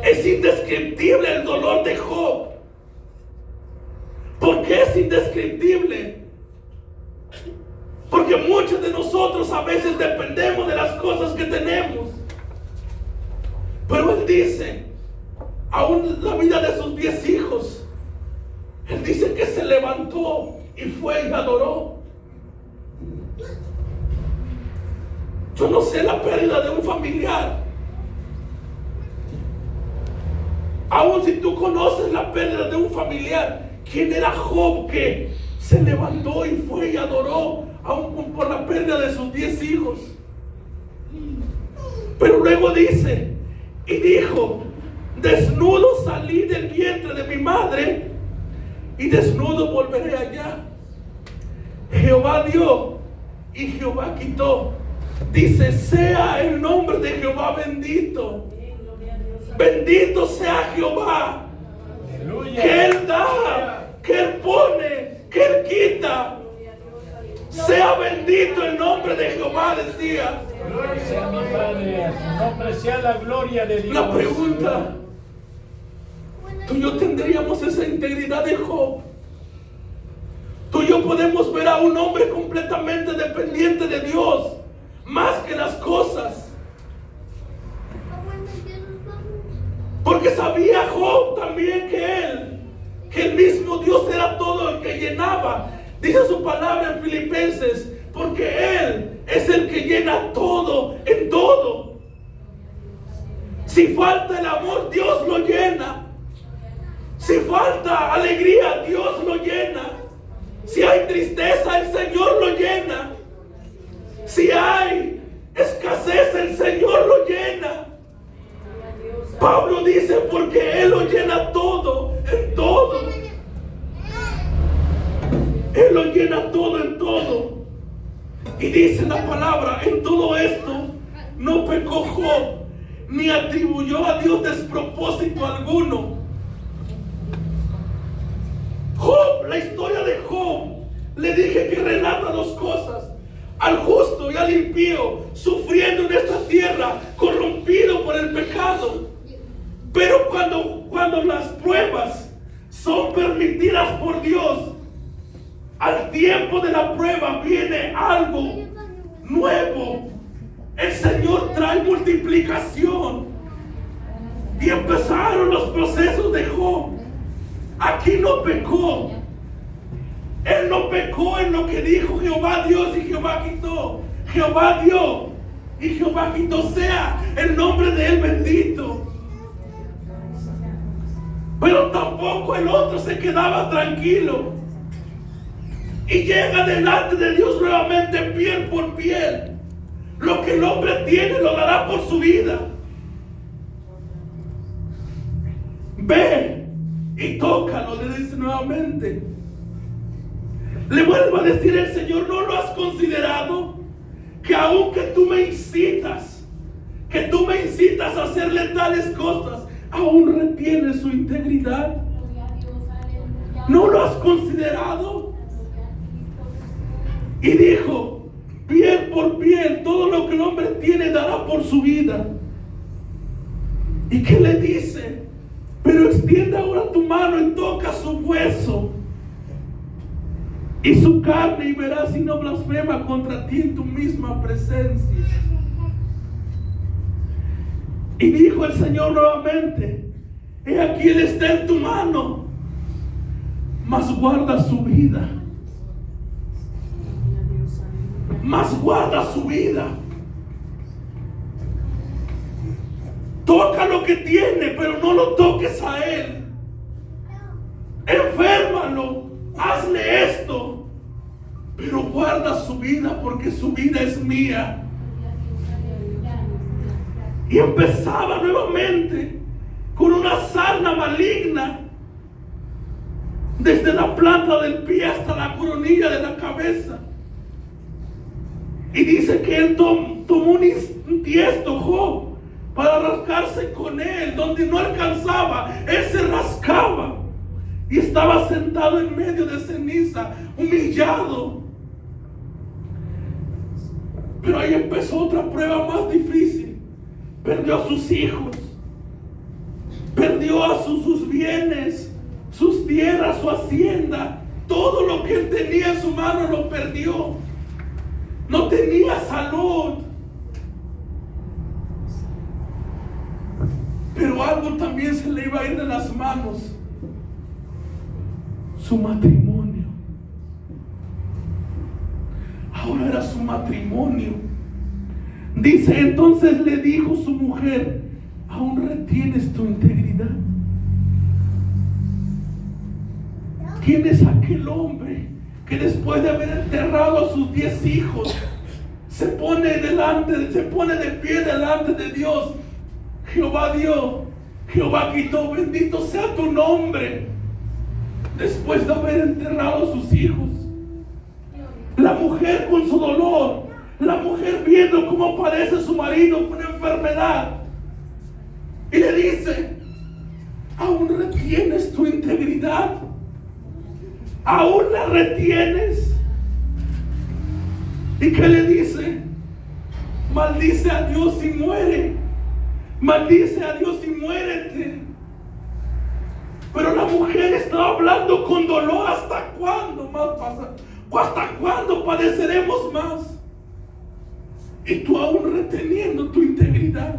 Es indescriptible el dolor de Job. ¿Por qué es indescriptible? Porque muchos de nosotros a veces dependemos de las cosas que tenemos. Pero él dice, aún la vida de sus 10 hijos, él dice que se levantó y fue y adoró. Yo no sé la pérdida de un familiar. Aún si tú conoces la pérdida de un familiar, ¿quién era Job que se levantó y fue y adoró, aún por la pérdida de sus 10 hijos? Pero luego dice, y dijo, desnudo salí del vientre de mi madre, y desnudo volveré allá. Jehová dio, y Jehová quitó. Dice, sea el nombre de Jehová bendito. Bendito sea Jehová. Aleluya. Que Él da, que Él pone, que Él quita. Sea bendito el nombre de Jehová, decía. Gloria sea mi Padre, a su nombre sea la gloria de Dios. La pregunta, tú y yo tendríamos esa integridad de Job. Tú y yo podemos ver a un hombre completamente dependiente de Dios, más que las cosas. Porque sabía Job también que el mismo Dios era todo el que llenaba. Dice su palabra en Filipenses, porque Él es el que llena todo en todo. Si falta el amor, Dios lo llena. Si falta alegría, Dios lo llena. Si hay tristeza, el Señor lo llena. Si hay escasez, el Señor lo llena. Pablo dice, porque Él lo llena todo en todo. Él lo llena todo en todo. Y dice la palabra, en todo esto no pecó Job, ni atribuyó a Dios despropósito alguno. Job, la historia de Job, le dije que relata dos cosas: al justo y al impío, sufriendo en esta tierra, corrompido por el pecado. Pero cuando las pruebas son permitidas por Dios, al tiempo de la prueba viene algo nuevo. El Señor trae multiplicación. Y empezaron los procesos de Job. Aquí no pecó. Él no pecó en lo que dijo Jehová Dios y Jehová quitó. Jehová dio y Jehová quitó. Sea el nombre de Él bendito. Pero tampoco el otro se quedaba tranquilo. y llega delante de Dios nuevamente piel por piel. Lo que el hombre tiene lo dará por su vida. Ve y tócalo, le dice nuevamente. Le vuelvo a decir el Señor, ¿no lo has considerado? Que aunque tú me incitas a hacerle tales cosas, aún retiene su integridad. ¿No lo has considerado? Y dijo, piel por piel, todo lo que el hombre tiene dará por su vida. ¿Y qué le dice? Pero extiende ahora tu mano y toca su hueso y su carne, y verás si no blasfema contra ti en tu misma presencia. Y dijo el Señor nuevamente, he aquí él está en tu mano, mas guarda su vida. Mas guarda su vida. Toca lo que tiene, pero no lo toques a él. Enférmalo, hazle esto, pero guarda su vida, porque su vida es mía. Y empezaba nuevamente con una sarna maligna desde la planta del pie hasta la coronilla de la cabeza. Y dice que él tomó un tiesto, Job, para rascarse con él. Donde no alcanzaba, él se rascaba. Y estaba sentado en medio de ceniza, humillado. Pero ahí empezó otra prueba más difícil. Perdió a sus hijos. Perdió a sus bienes, sus tierras, su hacienda. Todo lo que él tenía en su mano lo perdió. No tenía salud. Pero algo también se le iba a ir de las manos. Su matrimonio. Ahora era su matrimonio. Dice, entonces le dijo su mujer, ¿aún retienes tu integridad? ¿Quién es aquel hombre que después de haber enterrado a sus 10 hijos se pone de pie delante de Dios? Jehová dio, Jehová quitó, bendito sea tu nombre. Después de haber enterrado a sus hijos, la mujer con su dolor, la mujer viendo cómo padece su marido con enfermedad, y le dice, ¿aún retienes tu integridad? ¿Aún la retienes? ¿Y qué le dice? Maldice a Dios y muere. Maldice a Dios y muérete. Pero la mujer estaba hablando con dolor. ¿Hasta cuándo más pasa? ¿Hasta cuándo padeceremos más? Y tú aún reteniendo tu integridad.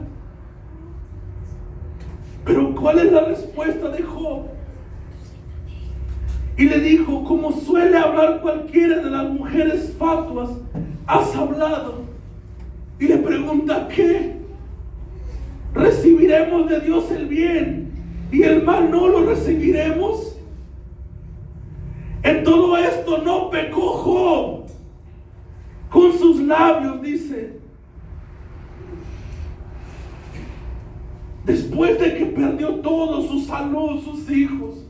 Pero ¿cuál es la respuesta de Job? Y le dijo, como suele hablar cualquiera de las mujeres fatuas, has hablado. Y le pregunta, ¿qué? ¿Recibiremos de Dios el bien y el mal no lo recibiremos? En todo esto no pecó Job con sus labios, dice. Después de que perdió todo, su salud, sus hijos.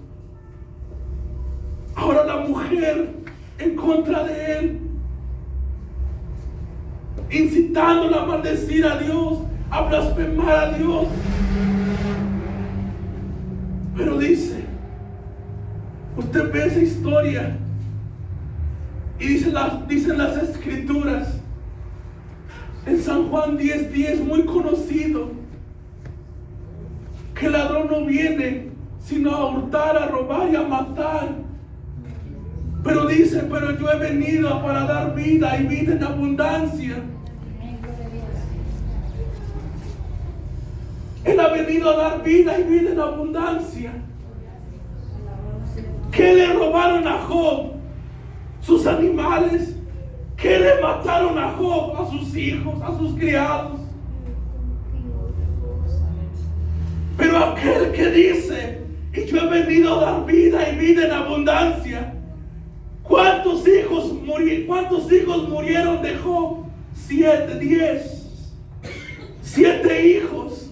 Ahora la mujer en contra de él, incitándola a maldecir a Dios, a blasfemar a Dios. Pero dice, usted ve esa historia y dicen las escrituras en San Juan 10:10, muy conocido, que el ladrón no viene sino a hurtar, a robar y a matar. Pero dice, pero yo he venido para dar vida y vida en abundancia. Él ha venido a dar vida y vida en abundancia. ¿Qué le robaron a Job? Sus animales. ¿Qué le mataron a Job? A sus hijos, a sus criados. Pero aquel que dice, y yo he venido a dar vida y vida en abundancia, ¿Cuántos hijos murieron de Job? 7, 10. 7 hijos.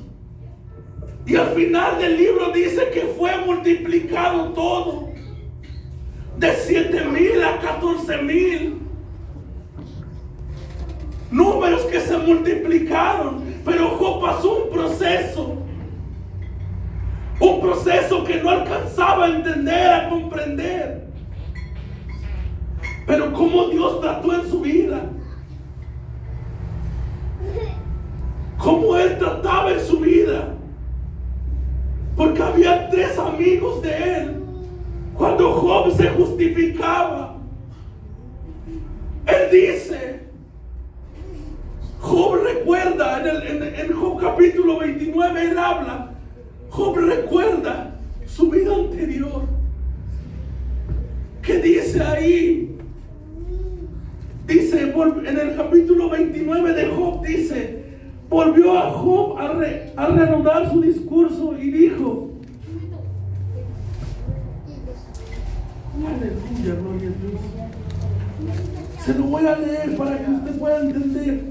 Y al final del libro dice que fue multiplicado todo. De 7,000 a 14,000. Números que se multiplicaron. Pero Job pasó un proceso. Un proceso que no alcanzaba a entender, a comprender. Pero cómo Dios trató en su vida. Cómo Él trataba en su vida. Porque había 3 amigos de Él. Cuando Job se justificaba, Él dice, Job recuerda, en Job capítulo 29 Él habla, Job recuerda su vida anterior. ¿Qué dice ahí? Dice en el capítulo 29 de Job, dice, volvió a Job a reanudar su discurso y dijo, aleluya, gloria a Dios. Se lo voy a leer para que usted pueda entender.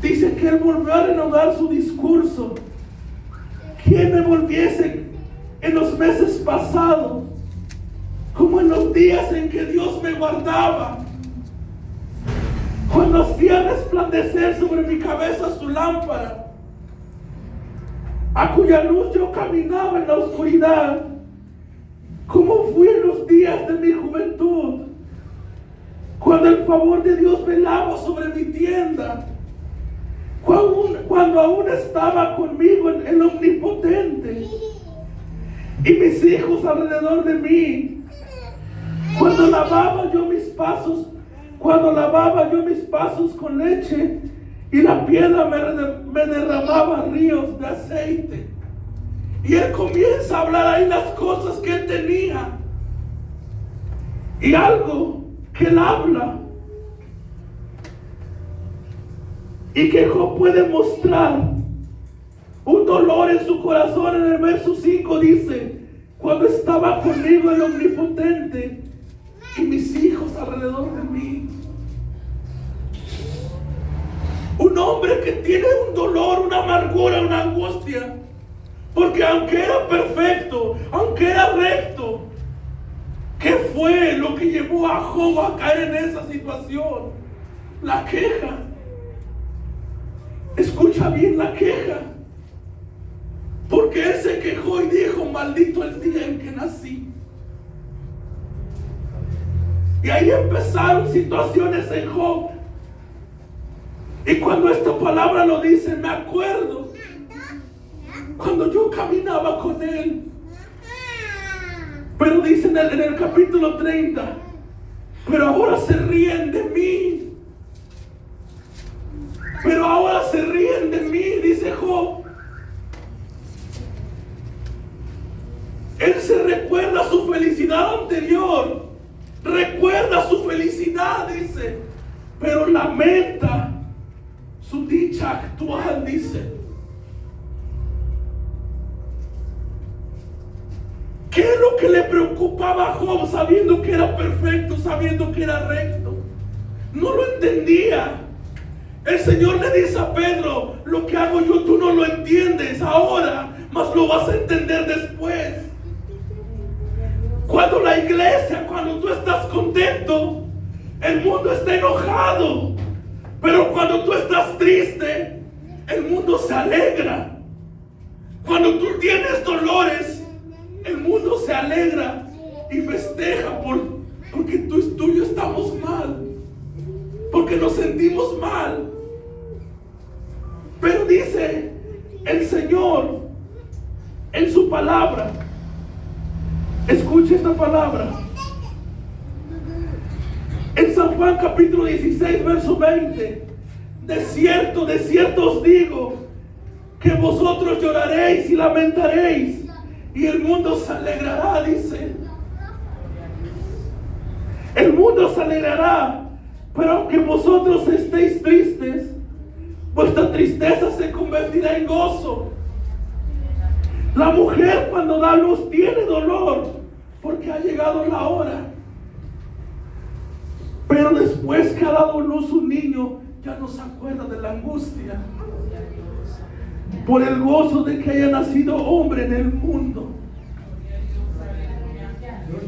Dice que él volvió a reanudar su discurso. ¿Quién me volviese en los meses pasados, como en los días en que Dios me guardaba, cuando hacía resplandecer sobre mi cabeza su lámpara, a cuya luz yo caminaba en la oscuridad, como fui en los días de mi juventud, cuando el favor de Dios velaba sobre mi tienda, cuando aún estaba conmigo el Omnipotente y mis hijos alrededor de mí, cuando lavaba yo mis pasos con leche y la piedra me derramaba ríos de aceite. Y él comienza a hablar ahí las cosas que él tenía. Y algo que él habla y que Job puede mostrar un dolor en su corazón. En el verso 5 dice, cuando estaba conmigo el Omnipotente y mis hijos alrededor de mí. Un hombre que tiene un dolor, una amargura, una angustia, porque aunque era perfecto, aunque era recto, ¿qué fue lo que llevó a Job a caer en esa situación? La queja. Escucha bien, la queja. Porque él se quejó y dijo, maldito el día en que nací. Y ahí empezaron situaciones en Job. Y cuando esta palabra lo dice, me acuerdo cuando yo caminaba con él. Pero dice en el capítulo 30, pero ahora se ríen de mí. Pero ahora se ríen de mí, dice Job. Él se recuerda su felicidad anterior. Recuerda su felicidad, dice. Pero lamenta su dicha actual, dice. ¿Qué es lo que le preocupaba a Job sabiendo que era perfecto, sabiendo que era recto? No lo entendía. El Señor le dice a Pedro, lo que hago yo tú no lo entiendes ahora, mas lo vas a entender después. Cuando la iglesia, cuando tú estás contento, el mundo está enojado. Pero cuando tú estás triste, el mundo se alegra. Cuando tú tienes dolores, el mundo se alegra y festeja porque tú y yo estamos mal. Porque nos sentimos mal. Pero dice el Señor en su palabra. Escuche esta palabra. En San Juan capítulo 16 verso 20. De cierto os digo que vosotros lloraréis y lamentaréis y el mundo se alegrará, dice. El mundo se alegrará, pero aunque vosotros estéis tristes, vuestra tristeza se convertirá en gozo. La mujer cuando da luz tiene dolor, porque ha llegado la hora. Pero después que ha dado luz un niño, ya no se acuerda de la angustia por el gozo de que haya nacido hombre en el mundo.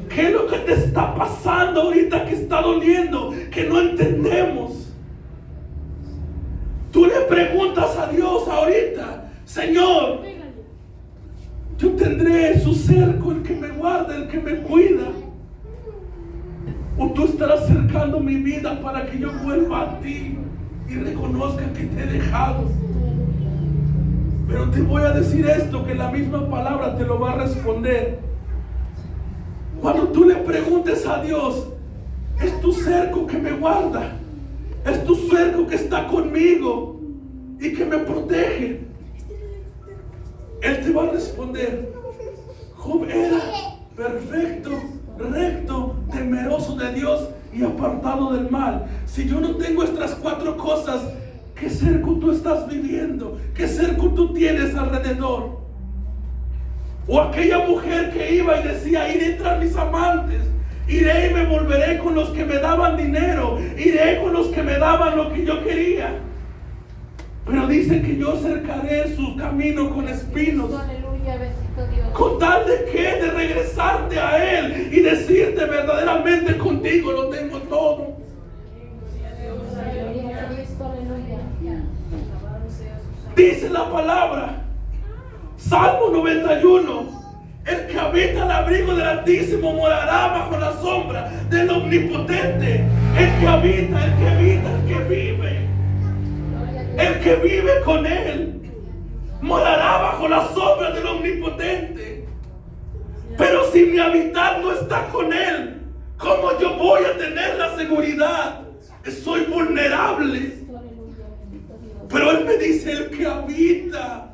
¿Qué es lo que te está pasando ahorita que está doliendo, que no entendemos? Tú le preguntas a Dios ahorita: Señor, yo tendré su cerco, el que me guarda, el que me cuida. O tú estarás cercando mi vida para que yo vuelva a ti y reconozca que te he dejado. Pero te voy a decir esto, que la misma palabra te lo va a responder. Cuando tú le preguntes a Dios: es tu cerco que me guarda, es tu cerco que está conmigo y que me protege, Él te va a responder: Job era perfecto, recto, temeroso de Dios y apartado del mal. Si yo no tengo estas 4 cosas, ¿qué cerco tú estás viviendo? ¿Qué cerco tú tienes alrededor? O aquella mujer que iba y decía: iré tras mis amantes, iré y me volveré con los que me daban dinero, iré con los que me daban lo que yo quería. Pero dice que yo cercaré su camino con espinos. Aleluya, bendito Dios. ¿Con tal de qué? De regresarte a Él y decirte: verdaderamente contigo lo tengo todo. Dice la palabra, Salmo 91: el que habita al abrigo del Altísimo morará bajo la sombra del Omnipotente. El que habita, el que vive, el que vive con Él, morará bajo la sombra del Omnipotente. Pero si mi habitar no está con Él, ¿cómo yo voy a tener la seguridad? Soy vulnerable. Pero Él me dice: el que habita,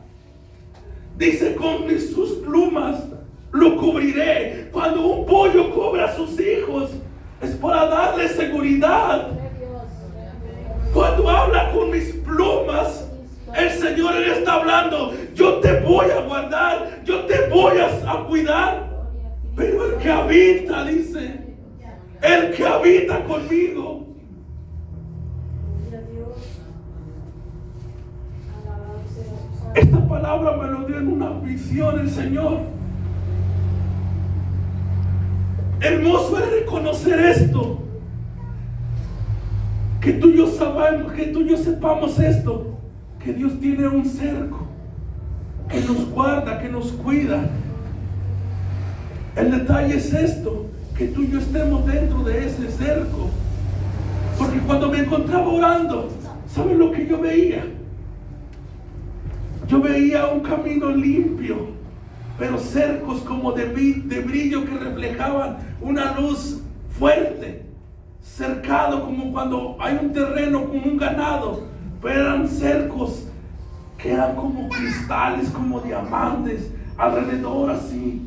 dice, con sus plumas lo cubriré. Cuando un pollo cubre a sus hijos, es para darle seguridad. Cuando habla con mis plumas, el Señor le está hablando: yo te voy a guardar, yo te voy a cuidar. Pero el que habita, dice, el que habita conmigo. Esta palabra me lo dio en una visión el Señor. Hermoso es reconocer esto, que tú y yo sepamos esto, que Dios tiene un cerco que nos guarda, que nos cuida. El detalle es esto, que tú y yo estemos dentro de ese cerco. Porque cuando me encontraba orando, ¿saben lo que yo veía? Yo veía un camino limpio, pero cercos como de brillo que reflejaban una luz fuerte, cercado como cuando hay un terreno con un ganado, pero eran cercos que eran como cristales, como diamantes, alrededor así.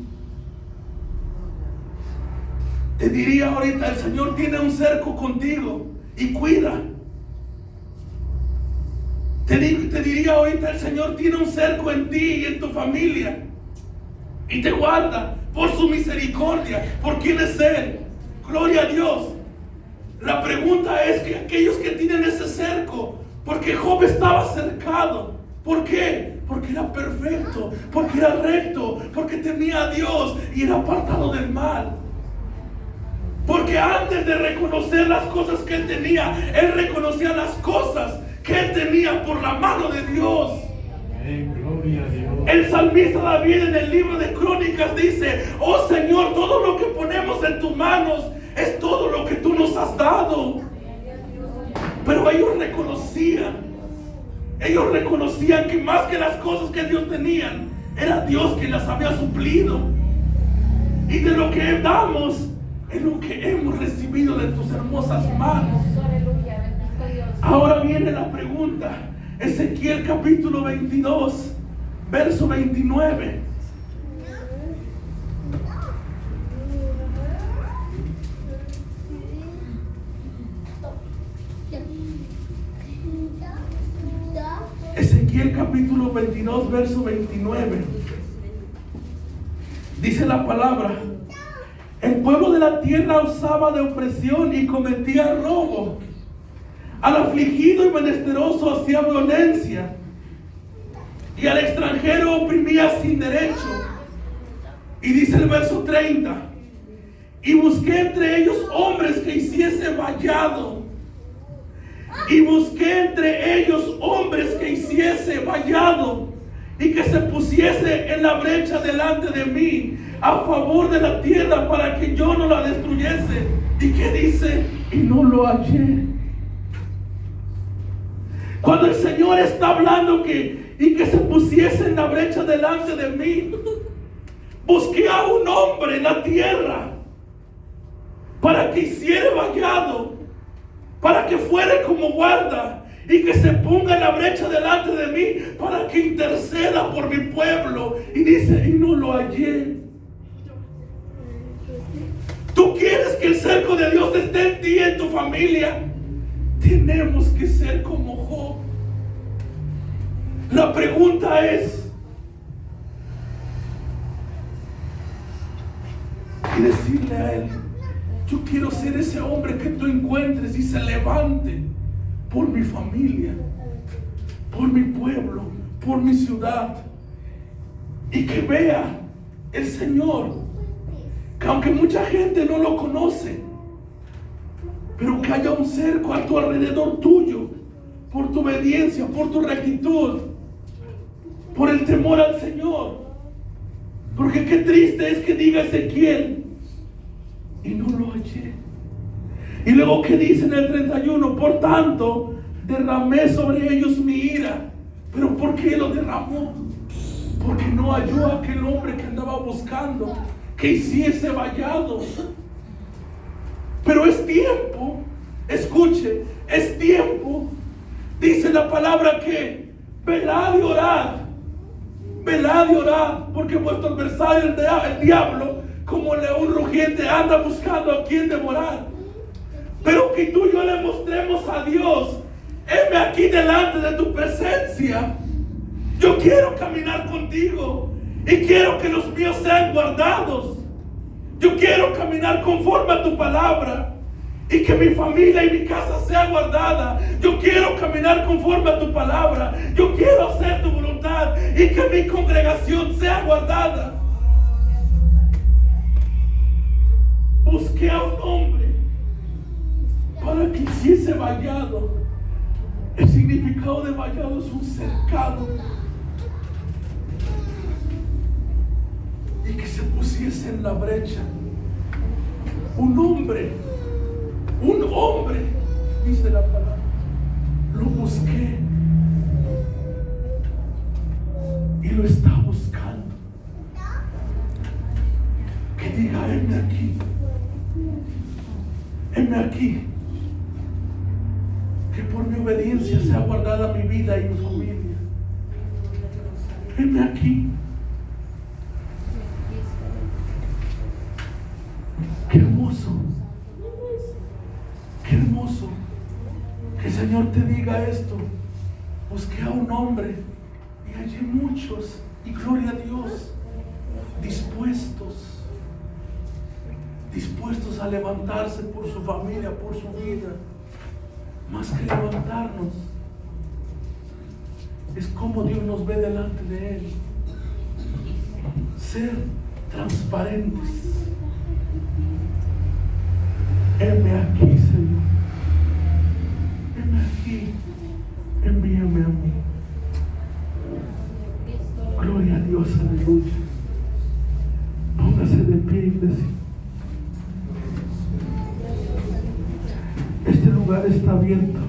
Te diría ahorita: el Señor tiene un cerco contigo y cuida. Te diría ahorita: el Señor tiene un cerco en ti y en tu familia y te guarda por su misericordia, por quién es Él. Gloria a Dios. La pregunta es que aquellos que tienen ese cerco, porque Job estaba cercado, ¿por qué? Porque era perfecto, porque era recto, porque temía a Dios y era apartado del mal. Porque antes de reconocer las cosas que él tenía, él reconocía las cosas que él tenía por la mano de Dios. Gloria a Dios. El salmista David en el libro de Crónicas dice: oh Señor, todo lo que ponemos en tus manos es todo lo que tú nos has dado. Pero ellos reconocían que más que las cosas que Dios tenía, era Dios quien las había suplido. Y de lo que damos es lo que hemos recibido de tus hermosas manos. Ahora viene la pregunta. Ezequiel capítulo 22, verso 29. Ezequiel capítulo 22, verso 29. Dice la palabra: El pueblo de la tierra usaba de opresión y cometía robo. Al afligido y menesteroso hacía violencia, y al extranjero oprimía sin derecho. Y dice el verso 30: y busqué entre ellos hombres que hiciese vallado. Y busqué entre ellos hombres que hiciese vallado y que se pusiese en la brecha delante de mí a favor de la tierra para que yo no la destruyese. ¿Y qué dice? Y no lo hallé. Cuando el Señor está hablando que se pusiese en la brecha delante de mí, busqué a un hombre en la tierra para que hiciera vallado, para que fuera como guarda y que se ponga en la brecha delante de mí para que interceda por mi pueblo. Y dice, y no lo hallé. ¿Tú quieres que el cerco de Dios esté en ti y en tu familia? Tenemos que ser como Job. La pregunta es, y decirle a Él: yo quiero ser ese hombre que tú encuentres y se levante por mi familia, por mi pueblo, por mi ciudad, y que vea el Señor, que aunque mucha gente no lo conoce, pero que haya un cerco a tu alrededor tuyo, por tu obediencia, por tu rectitud, por el temor al Señor. Porque qué triste es que diga Ezequiel, y no lo hallé. Y luego que dice en el 31, por tanto derramé sobre ellos mi ira. Pero ¿por qué lo derramó? Porque no halló a aquel hombre que andaba buscando, que hiciese vallado. Pero es tiempo, escuche, es tiempo. Dice la palabra que velad y orad. Velad y orad, porque vuestro adversario, el diablo, como león rugiente, anda buscando a quien devorar. Pero que tú y yo le mostremos a Dios: heme aquí delante de tu presencia. Yo quiero caminar contigo y quiero que los míos sean guardados. Yo quiero caminar conforme a tu palabra y que mi familia y mi casa sea guardada. Yo quiero caminar conforme a tu palabra. Yo quiero hacer tu voluntad y que mi congregación sea guardada. Busqué a un hombre para que hiciese vallado. El significado de vallado es un cercado. Y que se pusiese en la brecha. Un hombre, dice la palabra. Lo busqué y lo está buscando. Que diga: heme aquí. Heme aquí. Que por mi obediencia sea guardada mi vida y mi familia. Heme aquí. Qué hermoso. Qué hermoso. Que el Señor te diga esto. Busqué a un hombre y hallé muchos, y gloria a Dios, dispuestos a levantarse por su familia, por su vida. Más que levantarnos, es como Dios nos ve delante de Él. Ser transparentes. Heme aquí, Señor. Heme aquí. Envíame a mí. Gloria a Dios, aleluya. Póngase de pie, iglesia. Este lugar está abierto.